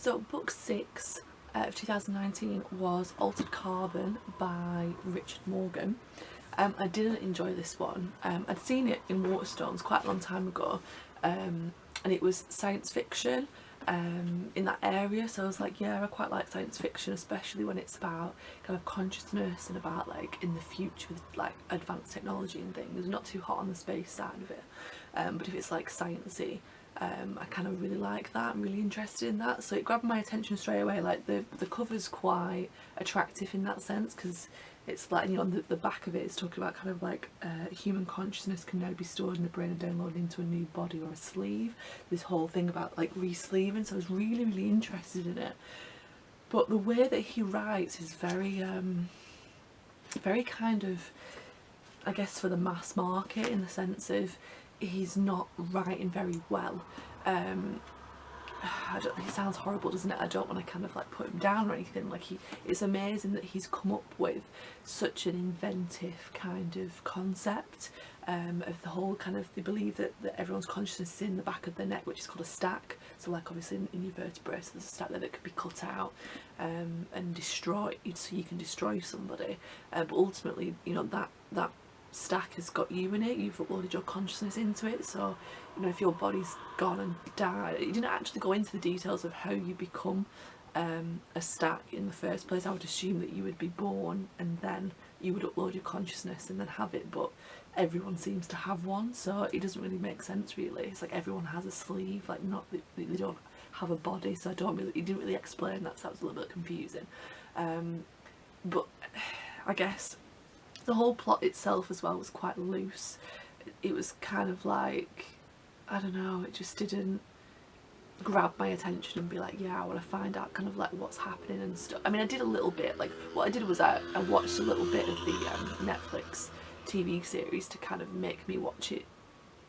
So book 6 of 2019 was Altered Carbon by Richard Morgan. I didn't enjoy this one. I'd seen it in Waterstones quite a long time ago, and it was science fiction in that area, so I was like, yeah, I quite like science fiction, especially when it's about kind of consciousness and about like in the future with like advanced technology and things. Not too hot on the space side of it, but if it's like sciencey, I kind of really like that. I'm really interested in that, so it grabbed my attention straight away. Like the cover's quite attractive in that sense, because it's like, you know, on the back of it is talking about kind of like human consciousness can now be stored in the brain and downloaded into a new body or a sleeve. This whole thing about like re-sleeving, so I was really, really interested in it. But the way that he writes is very, very kind of, I guess, for the mass market, in the sense of he's not writing very well. It sounds horrible, doesn't it? I don't want to kind of like put him down or anything. Like it's amazing that he's come up with such an inventive kind of concept of the whole kind of, they believe that everyone's consciousness is in the back of their neck, which is called a stack. So like obviously in your vertebrae, so there's a stack there that could be cut out and destroyed, so you can destroy somebody. But ultimately, you know, that stack has got you in it, you've uploaded your consciousness into it. So, you know, if your body's gone and died, it didn't actually go into the details of how you become a stack in the first place. I would assume that you would be born and then you would upload your consciousness and then have it, but everyone seems to have one, so it doesn't really make sense really. It's like everyone has a sleeve, like not they don't have a body, so I don't really, it didn't really explain that, so that was a little bit confusing. But I guess the whole plot itself as well was quite loose. It was kind of like, I don't know, it just didn't grab my attention and be like, yeah, I want to find out kind of like what's happening and stuff. I mean, I did a little bit, like what I did was I watched a little bit of the Netflix TV series to kind of make me watch it,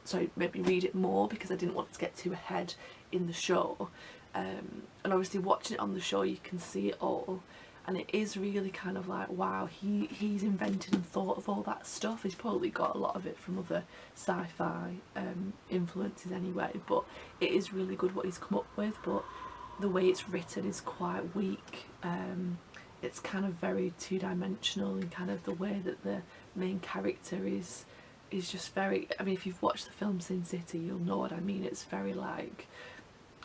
sorry, make me read it more, because I didn't want to get too ahead in the show. And obviously watching it on the show you can see it all, and it is really kind of like, wow, he's invented and thought of all that stuff. He's probably got a lot of it from other sci-fi influences anyway, but it is really good what he's come up with. But the way it's written is quite weak. It's kind of very two-dimensional, and kind of the way that the main character is just very, I mean, if you've watched the film Sin City, you'll know what I mean. It's very like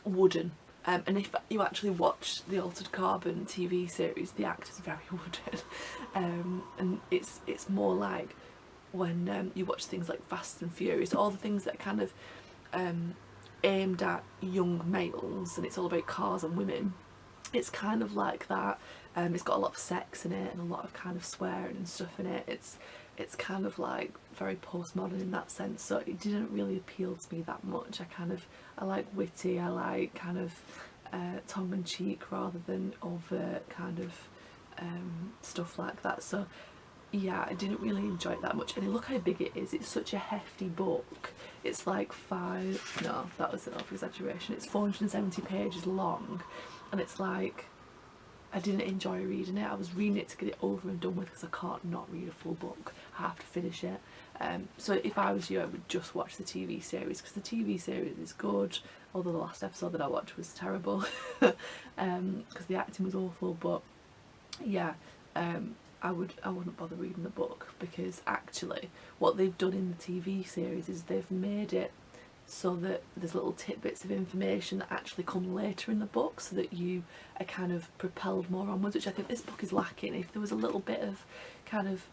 wooden. And if you actually watch the Altered Carbon TV series, the actor's very wooden. And it's more like when you watch things like Fast and Furious, all the things that kind of aimed at young males, and it's all about cars and women. It's kind of like that. It's got a lot of sex in it and a lot of kind of swearing and stuff in it. It's kind of like very postmodern in that sense, so it didn't really appeal to me that much. I like witty, I like kind of tongue-in-cheek rather than overt kind of stuff like that. So yeah, I didn't really enjoy it that much. And look how big it is. It's such a hefty book. It's like no, that was an over-exaggeration. It's 470 pages long, and it's like, I didn't enjoy reading it. I was reading it to get it over and done with, because I can't not read a full book. I have to finish it. So if I was you, I would just watch the TV series, because the TV series is good, although the last episode that I watched was terrible because the acting was awful. But yeah, I wouldn't bother reading the book, because actually what they've done in the TV series is they've made it so that there's little tidbits of information that actually come later in the book, so that you are kind of propelled more onwards, which I think this book is lacking. If there was a little bit of kind of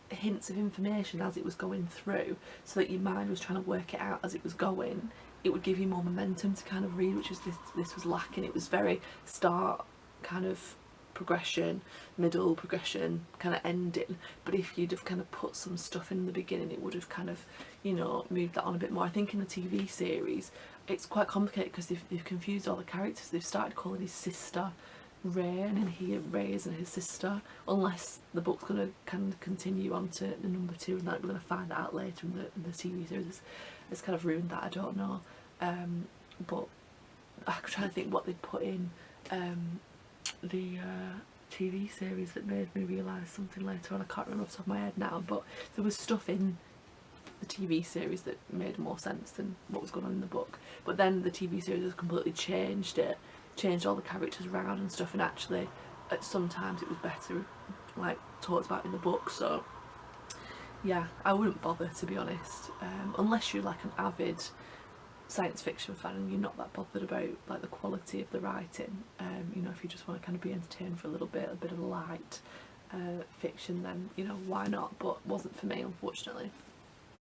hints of information as it was going through, so that your mind was trying to work it out as it was going, it would give you more momentum to kind of read, which was this was lacking. It was very start kind of progression, middle progression, kind of ending. But if you'd have kind of put some stuff in the beginning, it would have kind of, you know, moved that on a bit more. I think in the TV series it's quite complicated, because they've confused all the characters. They've started calling his sister Ray, and then Ray isn't his sister, unless the book's going to kind of continue on to the number 2, and that we're going to find out later in the TV series. It's kind of ruined that, I don't know. But I'm trying to think what they put in the TV series that made me realise something later on. I can't remember off the top of my head now, but there was stuff in the TV series that made more sense than what was going on in the book. But then the TV series has completely changed changed all the characters around and stuff, and actually at sometimes it was better like talked about in the book. So yeah, I wouldn't bother, to be honest, unless you're like an avid science fiction fan and you're not that bothered about like the quality of the writing. You know, if you just want to kind of be entertained for a bit of light fiction, then you know, why not, but wasn't for me, unfortunately.